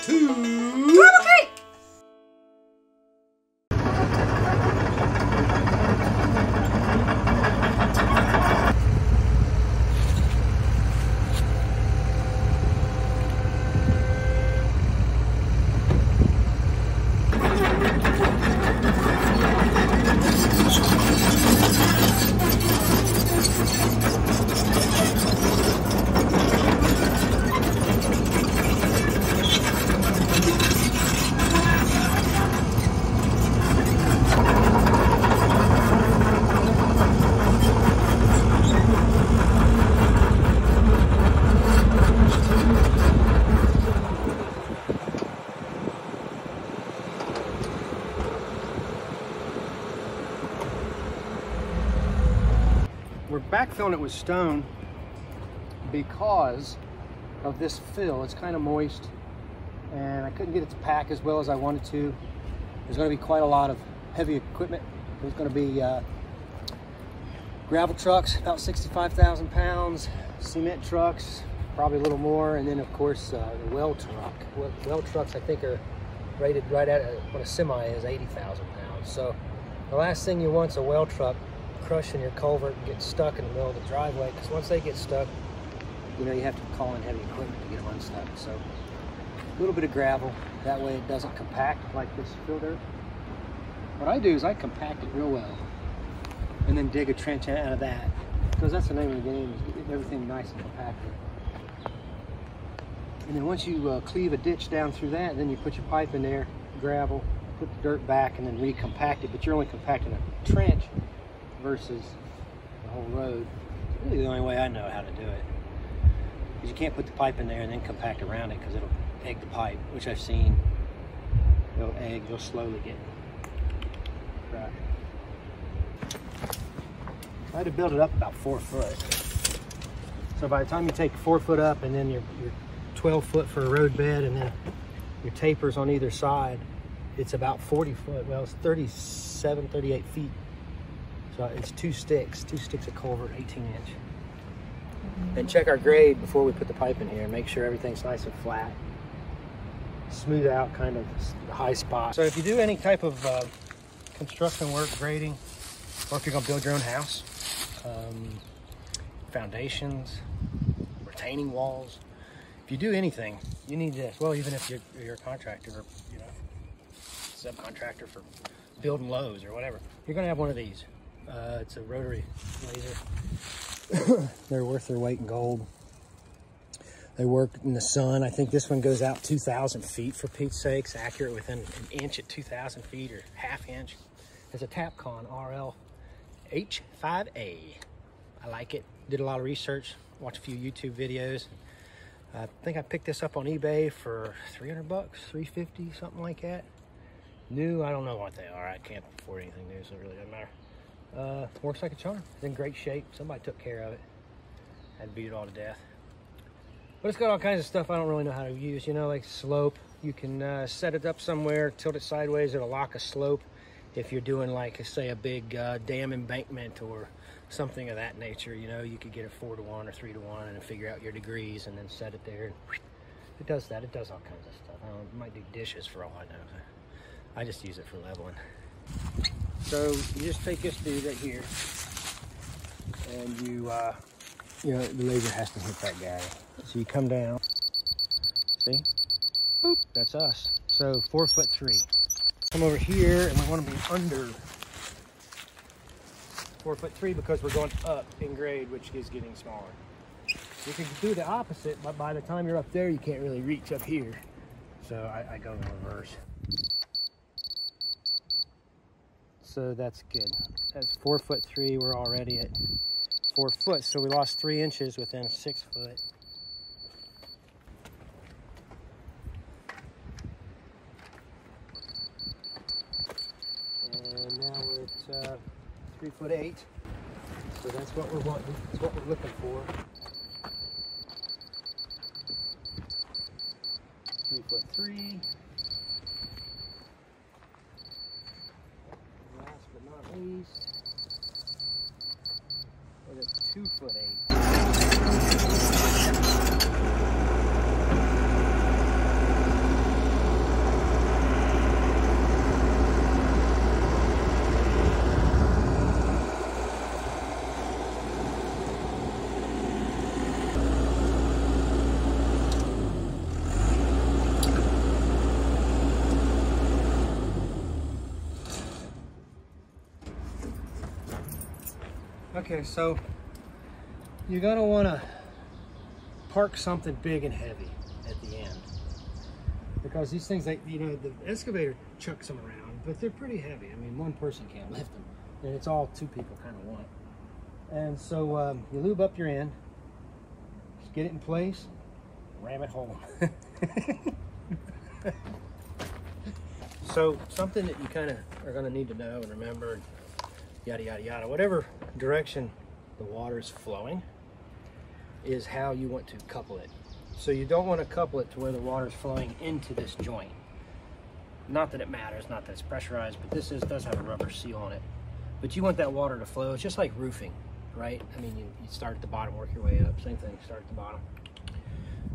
to... Okay. We're backfilling it with stone because of this fill. It's kind of moist and I couldn't get it to pack as well as I wanted to. There's going to be quite a lot of heavy equipment. There's going to be gravel trucks, about 65,000 pounds, cement trucks, probably a little more, and then of course the well truck. Well trucks I think are rated right at what a semi is, 80,000 pounds. So the last thing you want is a well truck crushing your culvert and get stuck in the middle of the driveway, because once they get stuck, you know, you have to call in heavy equipment to get them unstuck. So a little bit of gravel, that way it doesn't compact like this fill dirt. What I do is I compact it real well and then dig a trench out of that, because that's the name of the game, is get everything nice and compacted. And then once you cleave a ditch down through that, then you put your pipe in there, gravel, put the dirt back, and then recompact it. But you're only compacting a trench versus the whole road. It's really the only way I know how to do it. Because you can't put the pipe in there and then compact around it, because it'll egg the pipe, which I've seen. They'll slowly get crushed. I had to build it up about 4 foot. So by the time you take 4 foot up and then your 12 foot for a road bed and then your tapers on either side, it's about 40 foot. Well, it's 37, 38 feet. So it's 2 sticks of culvert, 18-inch. Then check our grade before we put the pipe in here and make sure everything's nice and flat. Smooth out kind of the high spot. So if you do any type of construction work, grading, or if you're gonna build your own house, foundations, retaining walls, if you do anything, you need this. Well, even if you're a contractor or, you know, subcontractor for building Lowe's or whatever, you're gonna have one of these. It's a Rotary laser. They're worth their weight in gold. They work in the sun. I think this one goes out 2,000 feet, for Pete's sakes, accurate within an inch at 2,000 feet or ½ inch. It's a Topcon RL H5A. I like it. Did a lot of research, watched a few YouTube videos. I think I picked this up on eBay for 300 bucks, 350, something like that. New, I don't know what they are. I can't afford anything new, so it really doesn't matter. Works like a charm. It's in great shape. Somebody took care of it. Had to beat it all to death. But it's got all kinds of stuff I don't really know how to use, you know, like slope. You can set it up somewhere, tilt it sideways, it'll lock a slope. If you're doing like, say, a big dam embankment or something of that nature, you know, you could get a 4-to-1 or 3-to-1 and figure out your degrees and then set it there. It does that. It does all kinds of stuff. I don't know, it might do dishes for all I know. I just use it for leveling. So you just take this dude right here, and you know, the laser has to hit that guy. So you come down, see, boop, that's us. So 4'3". Come over here, and we want to be under 4'3" because we're going up in grade, which is getting smaller. You can do the opposite, but by the time you're up there, you can't really reach up here. So I go in reverse. So that's good. That's 4'3". We're already at 4 foot, so we lost 3 inches within 6 foot. And now we're at 3'8". So that's what we're wanting. That's what we're looking for. 3'3". Last but not least, we're at 2'8". Okay, so you're gonna wanna park something big and heavy at the end. Because these things, the excavator chucks them around, but they're pretty heavy. I mean, one person can't lift them. And it's all two people kind of want. And so you lube up your end, just get it in place, ram it home. So something that you kind of are going to need to know and remember, yada, yada, yada, whatever direction the water is flowing is how you want to couple it. So you don't want to couple it to where the water is flowing into this joint. Not that it matters, not that it's pressurized, but this does have a rubber seal on it. But you want that water to flow. It's just like roofing, right? I mean, you start at the bottom, work your way up. Same thing, start at the bottom.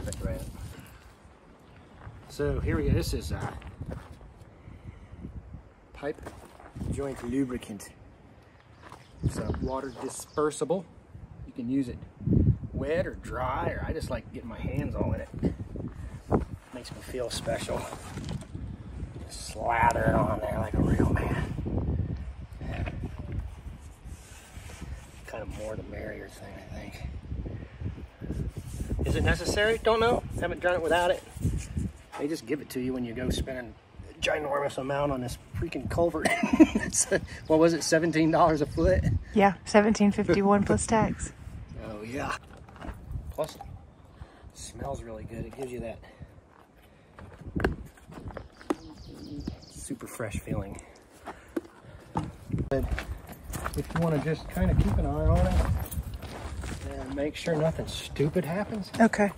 That's right. So here we go. This is pipe joint lubricant. It's water dispersible. You can use it wet or dry, or I just like getting my hands all in it. Makes me feel special. Just slather it on there like a real man. Kind of more the merrier thing, I think. Is it necessary? Don't know. Haven't done it without it. They just give it to you when you go spending a ginormous amount on this freaking culvert. What was it, $17 a foot? Yeah, $17.51 plus tax. Oh yeah. Plus, it smells really good. It gives you that super fresh feeling. But if you want to just kind of keep an eye on it and make sure nothing stupid happens. Okay.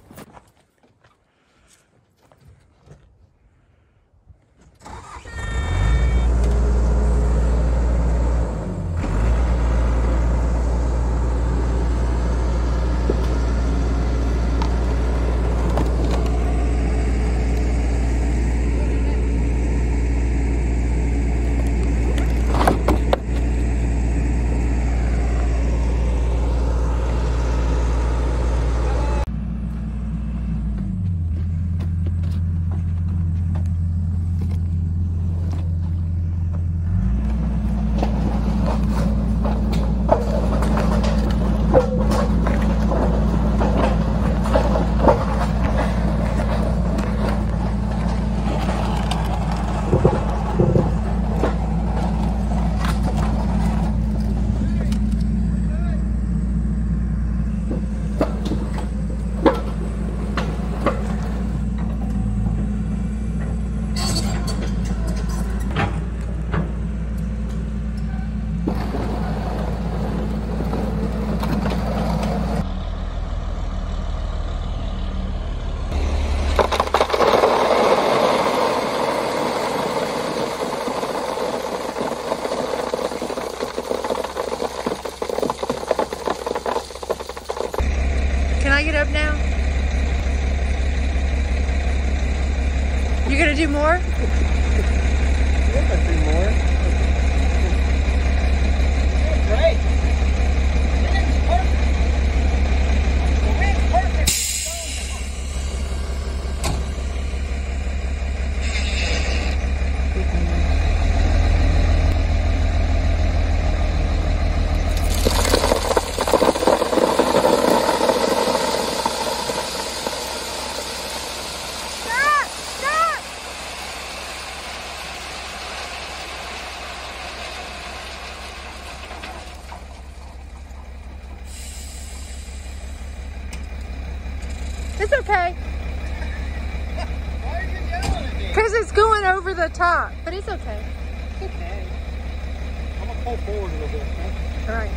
Can I get up now? You gonna do more? Yeah, I'll do more. Great. Wind's perfect. The wind's perfect. It's okay. Why are you yelling at me? Because it's going over the top, but it's okay. It's okay. I'm going to pull forward a little bit, okay? All right.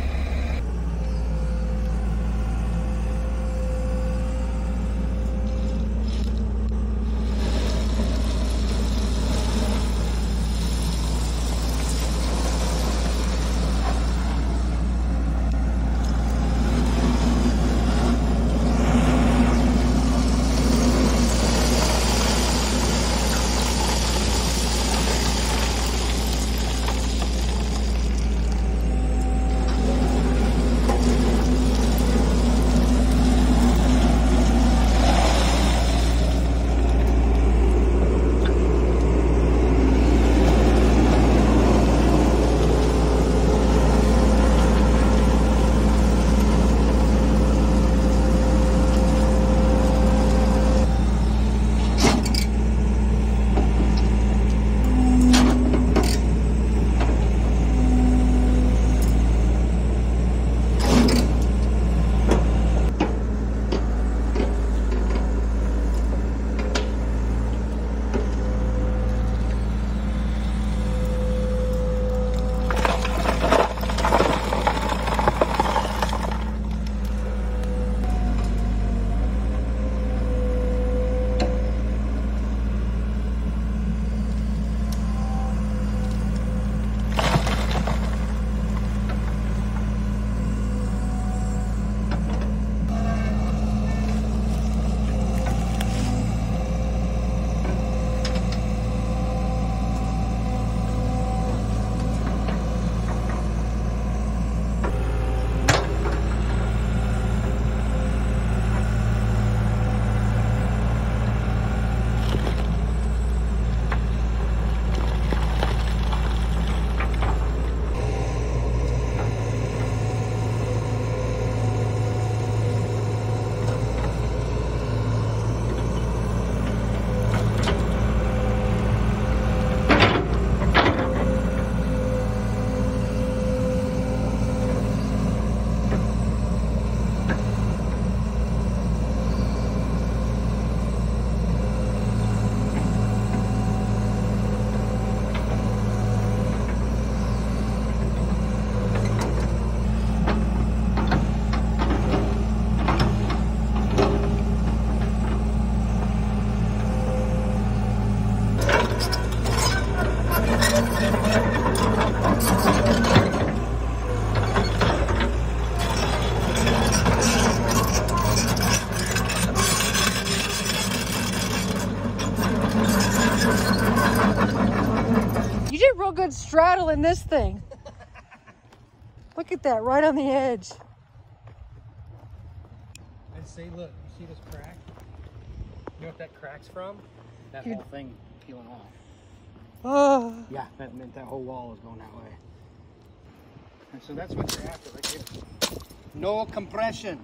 hole in this thing. Look at that, right on the edge. And see, look, you see this crack? You know what that crack's from? That whole thing peeling off. Oh. Yeah, that meant that whole wall is going that way. And so that's what you're after, right here. No compression.